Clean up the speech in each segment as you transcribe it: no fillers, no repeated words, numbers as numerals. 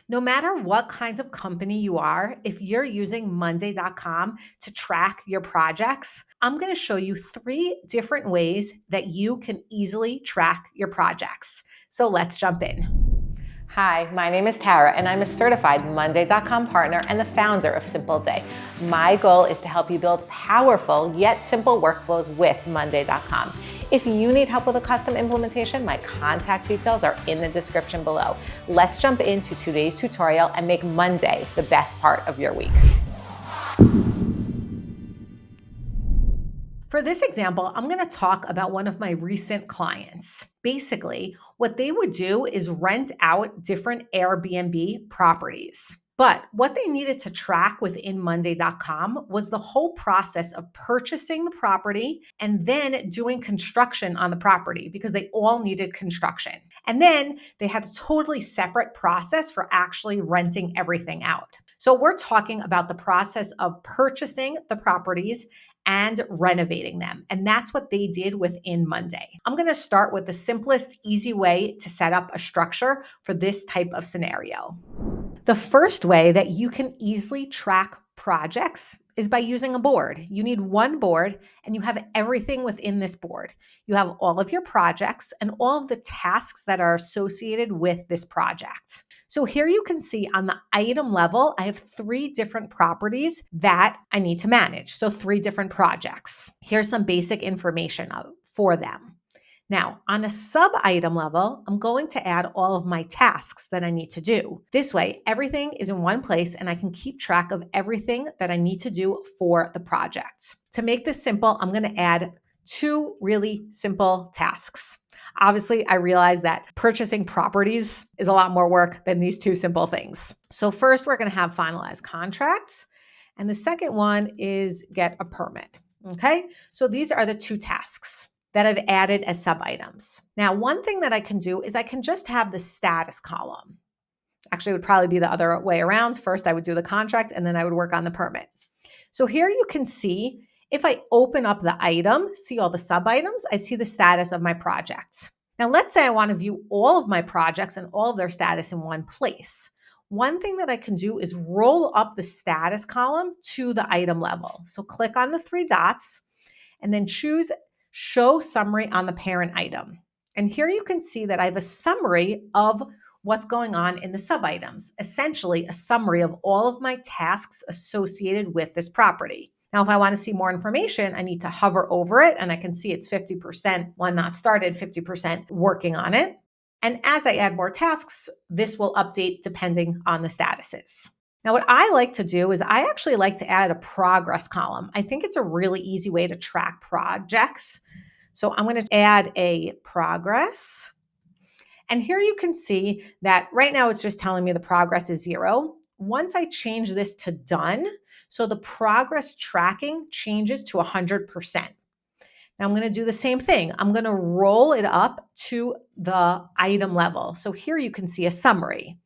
No matter what kinds of company you are, if you're using Monday.com to track your projects, I'm going to show you 3 different ways that you can easily track your projects. So let's jump in. Hi, my name is Tara, and I'm a certified Monday.com partner and the founder of Simple Day. My goal is to help you build powerful yet simple workflows with Monday.com. If you need help with a custom implementation, my contact details are in the description below. Let's jump into today's tutorial and make Monday the best part of your week. For this example, I'm going to talk about one of my recent clients. Basically, what they would do is rent out different Airbnb properties. But what they needed to track within Monday.com was the whole process of purchasing the property and then doing construction on the property because they all needed construction. And then they had a totally separate process for actually renting everything out. So we're talking about the process of purchasing the properties and renovating them. And that's what they did within Monday. I'm going to start with the simplest, easy way to set up a structure for this type of scenario. The first way that you can easily track projects is by using a board. You need one board and you have everything within this board. You have all of your projects and all of the tasks that are associated with this project. So here you can see on the item level, I have 3 different properties that I need to manage. So 3 different projects. Here's some basic information for them. Now, on a sub-item level, I'm going to add all of my tasks that I need to do. This way, everything is in one place and I can keep track of everything that I need to do for the project. To make this simple, I'm going to add 2 really simple tasks. Obviously, I realize that purchasing properties is a lot more work than these 2 simple things. So first, we're going to have finalize contracts. And the second one is get a permit. Okay, so these are the 2 tasks that I've added as sub-items. Now, one thing that I can do is I can just have the status column. Actually, it would probably be the other way around. First, I would do the contract and then I would work on the permit. So here you can see, if I open up the item, see all the sub-items, I see the status of my project. Now, let's say I want to view all of my projects and all of their status in one place. One thing that I can do is roll up the status column to the item level. So click on the 3 dots and then choose Show Summary on the parent item. And here you can see that I have a summary of what's going on in the sub-items, essentially a summary of all of my tasks associated with this property. Now, if I want to see more information, I need to hover over it and I can see it's 50% one not started, 50% working on it. And as I add more tasks, this will update depending on the statuses. Now, what I like to do is I actually like to add a progress column. I think it's a really easy way to track projects. So I'm going to add a progress. And here you can see that right now it's just telling me the progress is 0. Once I change this to done, so the progress tracking changes to 100%. Now I'm going to do the same thing. I'm going to roll it up to the item level. So here you can see a summary.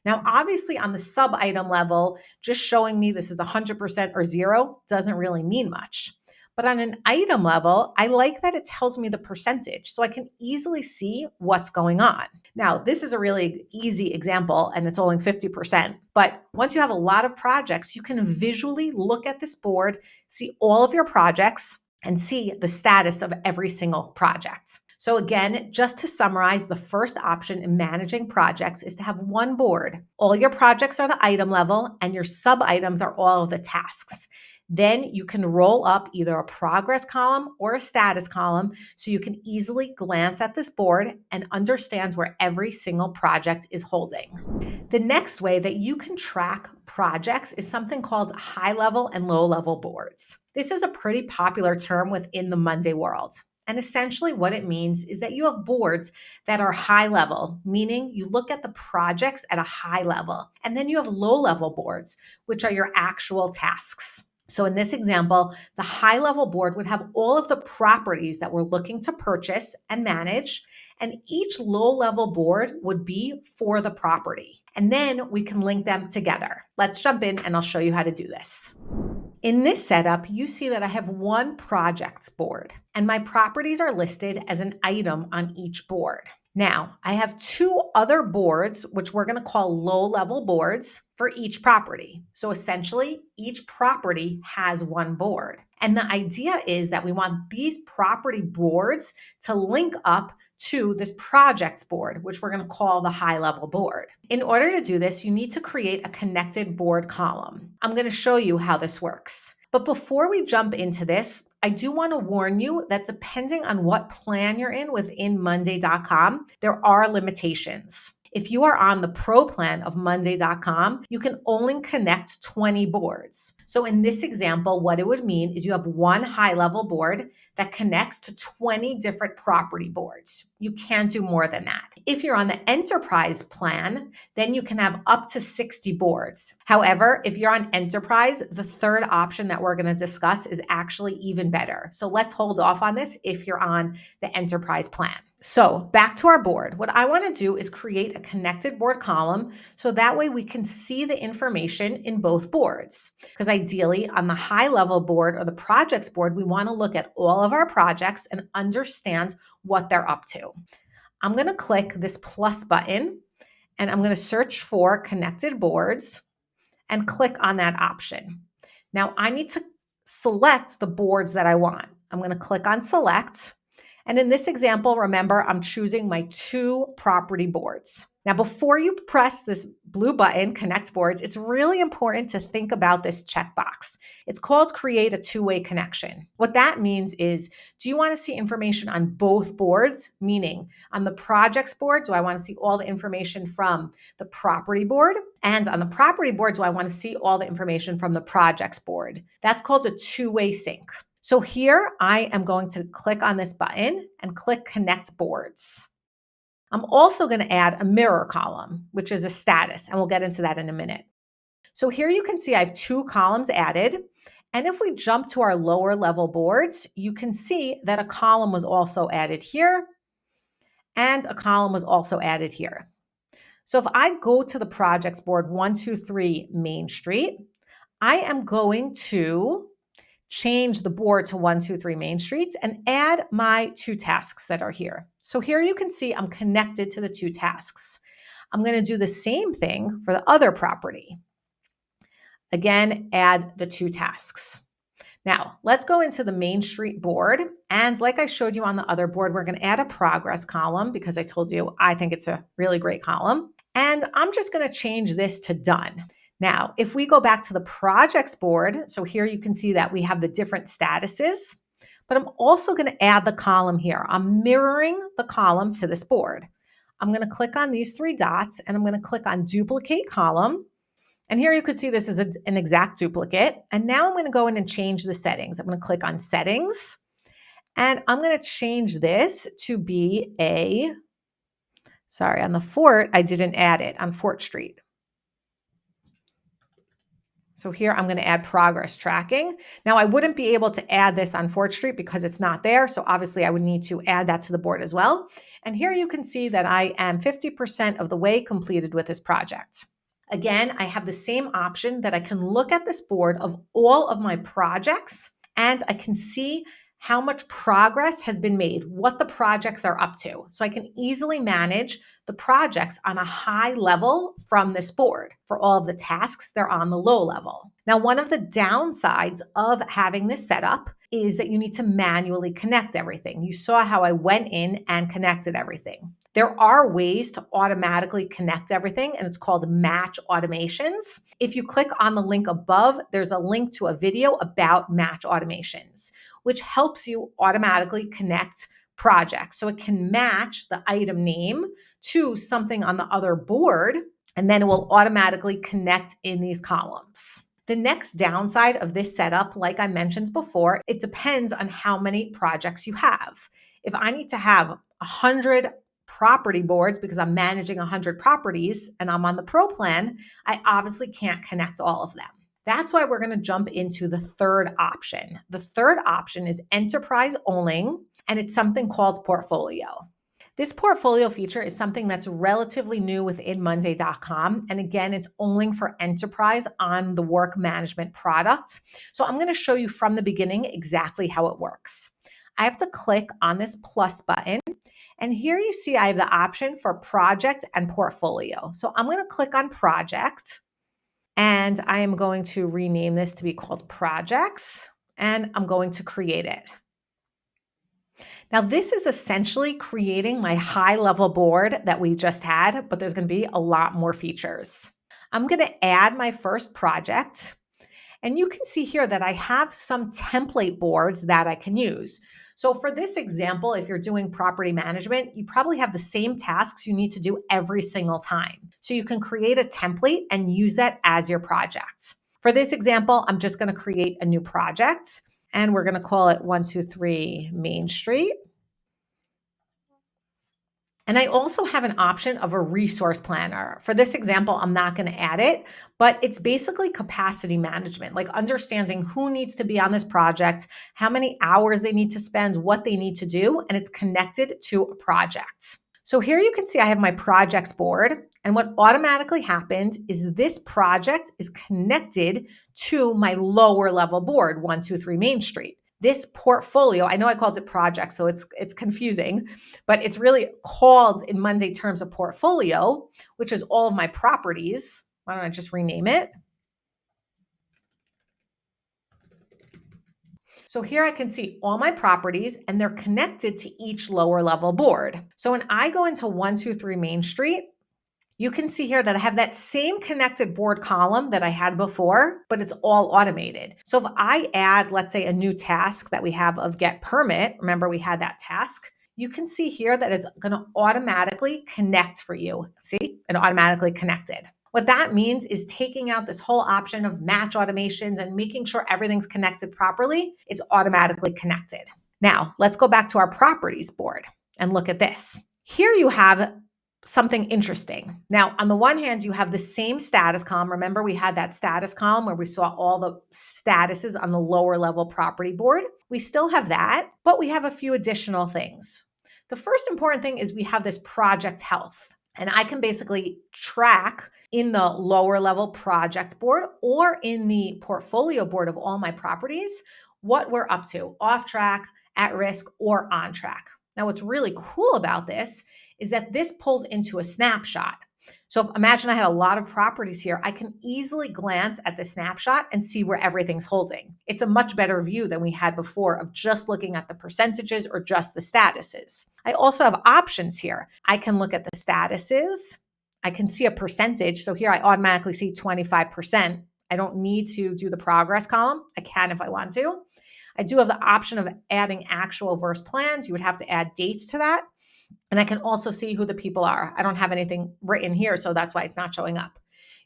Now, obviously on the sub-item level, just showing me this is 100% or 0 doesn't really mean much. But on an item level, I like that it tells me the percentage so I can easily see what's going on. Now, this is a really easy example and it's only 50%. But once you have a lot of projects, you can visually look at this board, see all of your projects, and see the status of every single project. So again, just to summarize, the first option in managing projects is to have one board. All your projects are the item level and your sub-items are all of the tasks. Then you can roll up either a progress column or a status column so you can easily glance at this board and understand where every single project is holding. The next way that you can track projects is something called high-level and low-level boards. This is a pretty popular term within the Monday world. And essentially what it means is that you have boards that are high level, meaning you look at the projects at a high level. And then you have low level boards, which are your actual tasks. So in this example, the high level board would have all of the properties that we're looking to purchase and manage. And each low level board would be for the property. And then we can link them together. Let's jump in and I'll show you how to do this. In this setup, you see that I have one projects board and my properties are listed as an item on each board. Now, I have two other boards, which we're going to call low-level boards for each property. So essentially, each property has one board. And the idea is that we want these property boards to link up to this projects board, which we're going to call the high-level board. In order to do this, you need to create a connected board column. I'm going to show you how this works. But before we jump into this, I do want to warn you that depending on what plan you're in within Monday.com, there are limitations. If you are on the pro plan of Monday.com, you can only connect 20 boards. So in this example, what it would mean is you have one high-level board that connects to 20 different property boards. You can't do more than that. If you're on the enterprise plan, then you can have up to 60 boards. However, if you're on enterprise, the third option that we're going to discuss is actually even better. So let's hold off on this if you're on the enterprise plan. So back to our board. What I want to do is create a connected board column so that way we can see the information in both boards. Because ideally on the high level board or the projects board, we want to look at all of our projects and understand what they're up to. I'm going to click this plus button and I'm going to search for connected boards and click on that option. Now I need to select the boards that I want. I'm going to click on select. And in this example, remember, I'm choosing my two property boards. Now, before you press this blue button, Connect Boards, it's really important to think about this checkbox. It's called Create a Two-Way Connection. What that means is, do you want to see information on both boards? Meaning, on the projects board, do I want to see all the information from the property board? And on the property board, do I want to see all the information from the projects board? That's called a two-way sync. So here I am going to click on this button and click Connect Boards. I'm also going to add a mirror column, which is a status, and we'll get into that in a minute. So here you can see I have two columns added. And if we jump to our lower level boards, you can see that a column was also added here and a column was also added here. So if I go to the projects board 123 Main Street, I am going to change the board to 123 Main Street and add my two tasks that are here. So here you can see I'm connected to the two tasks. I'm going to do the same thing for the other property. Again, add the two tasks. Now, let's go into the Main Street board. And like I showed you on the other board, we're going to add a progress column because I told you I think it's a really great column. And I'm just going to change this to done. Now, if we go back to the projects board, so here you can see that we have the different statuses, but I'm also going to add the column here. I'm mirroring the column to this board. I'm going to click on these three dots and I'm going to click on duplicate column. And here you could see this is an exact duplicate. And now I'm going to go in and change the settings. I'm going to click on settings and I'm going to change this to be on the Fort, I didn't add it on Fort Street. So here I'm going to add progress tracking. Now I wouldn't be able to add this on Fort Street because it's not there. So obviously I would need to add that to the board as well. And here you can see that I am 50% of the way completed with this project. Again, I have the same option that I can look at this board of all of my projects and I can see how much progress has been made, what the projects are up to. So I can easily manage the projects on a high level from this board. For all of the tasks, they're on the low level. Now, one of the downsides of having this setup is that you need to manually connect everything. You saw how I went in and connected everything. There are ways to automatically connect everything, and it's called match automations. If you click on the link above, there's a link to a video about match automations, which helps you automatically connect projects. So it can match the item name to something on the other board, and then it will automatically connect in these columns. The next downside of this setup, like I mentioned before, it depends on how many projects you have. If I need to have 100 property boards because I'm managing 100 properties and I'm on the pro plan, I obviously can't connect all of them. That's why we're going to jump into the third option. The third option is enterprise only, and it's something called portfolio. This portfolio feature is something that's relatively new within Monday.com. And again, it's only for enterprise on the work management product. So I'm going to show you from the beginning exactly how it works. I have to click on this plus button. And here you see I have the option for project and portfolio. So I'm going to click on project and I am going to rename this to be called projects and I'm going to create it. Now, this is essentially creating my high level board that we just had, but there's going to be a lot more features. I'm going to add my first project. And you can see here that I have some template boards that I can use. So for this example, if you're doing property management, you probably have the same tasks you need to do every single time. So you can create a template and use that as your project. For this example, I'm just going to create a new project and we're going to call it 123 Main Street. And I also have an option of a resource planner. For this example, I'm not going to add it, but it's basically capacity management, like understanding who needs to be on this project, how many hours they need to spend, what they need to do, and it's connected to a project. So here you can see I have my projects board, and what automatically happened is this project is connected to my lower level board, 123 Main Street. This portfolio, I know I called it project, so it's confusing, but it's really called in Monday terms a portfolio, which is all of my properties. Why don't I just rename it? So here I can see all my properties and they're connected to each lower level board. So when I go into 123 Main Street, you can see here that I have that same connected board column that I had before, but it's all automated. So if I add, let's say, a new task that we have of get permit, remember we had that task, you can see here that it's going to automatically connect for you. See, it automatically connected. What that means is taking out this whole option of match automations and making sure everything's connected properly. It's automatically connected. Now, let's go back to our properties board and look at this. Here you have something interesting. Now, on the one hand, you have the same status column. Remember, we had that status column where we saw all the statuses on the lower level property board. We still have that, but we have a few additional things. The first important thing is we have this project health. And I can basically track in the lower level project board or in the portfolio board of all my properties what we're up to, off track, at risk, or on track. Now, what's really cool about this is that this pulls into a snapshot. So imagine I had a lot of properties here. I can easily glance at the snapshot and see where everything's holding. It's a much better view than we had before of just looking at the percentages or just the statuses. I also have options here. I can look at the statuses. I can see a percentage. So here I automatically see 25%. I don't need to do the progress column. I can if I want to. I do have the option of adding actual versus plans. You would have to add dates to that. And I can also see who the people are. I don't have anything written here, so that's why it's not showing up.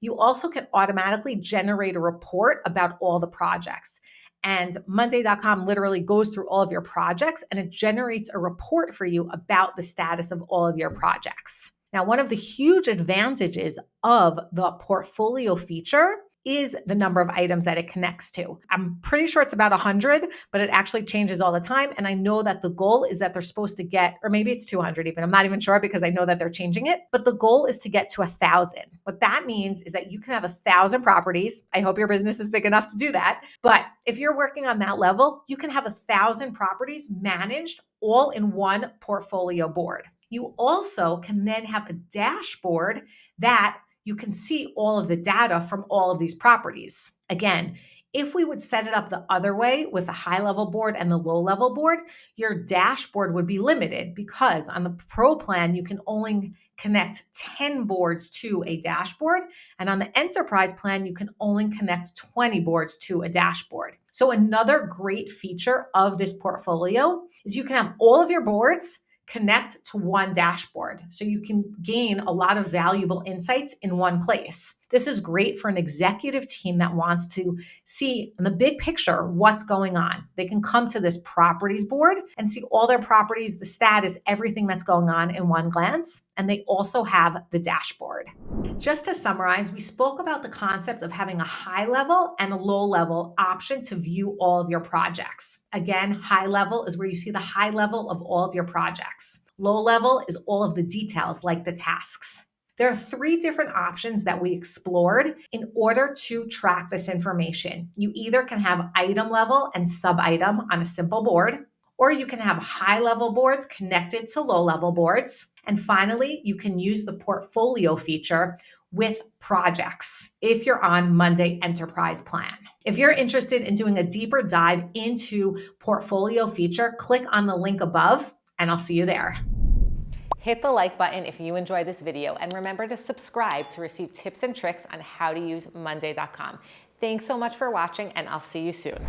You also can automatically generate a report about all the projects. And Monday.com literally goes through all of your projects and it generates a report for you about the status of all of your projects. Now, one of the huge advantages of the portfolio feature is the number of items that it connects to. I'm pretty sure it's about 100, but it actually changes all the time. And I know that the goal is that they're supposed to get, or maybe it's 200 even, I'm not even sure because I know that they're changing it, but the goal is to get to 1,000. What that means is that you can have 1,000 properties. I hope your business is big enough to do that. But if you're working on that level, you can have 1,000 properties managed all in one portfolio board. You also can then have a dashboard that you can see all of the data from all of these properties. Again, if we would set it up the other way with a high level board and the low level board, your dashboard would be limited because on the pro plan, you can only connect 10 boards to a dashboard. And on the enterprise plan, you can only connect 20 boards to a dashboard. So another great feature of this portfolio is you can have all of your boards connect to one dashboard so you can gain a lot of valuable insights in one place. This is great for an executive team that wants to see in the big picture what's going on. They can come to this properties board and see all their properties, the status, everything that's going on in one glance. And they also have the dashboard. Just to summarize, we spoke about the concept of having a high level and a low level option to view all of your projects. Again, high level is where you see the high level of all of your projects. Low level is all of the details like the tasks. There are 3 different options that we explored in order to track this information. You either can have item level and sub item on a simple board, Or you can have high-level boards connected to low-level boards. And finally, you can use the portfolio feature with projects if you're on Monday Enterprise Plan. If you're interested in doing a deeper dive into portfolio feature, click on the link above and I'll see you there. Hit the like button if you enjoyed this video, and remember to subscribe to receive tips and tricks on how to use Monday.com. Thanks so much for watching, and I'll see you soon.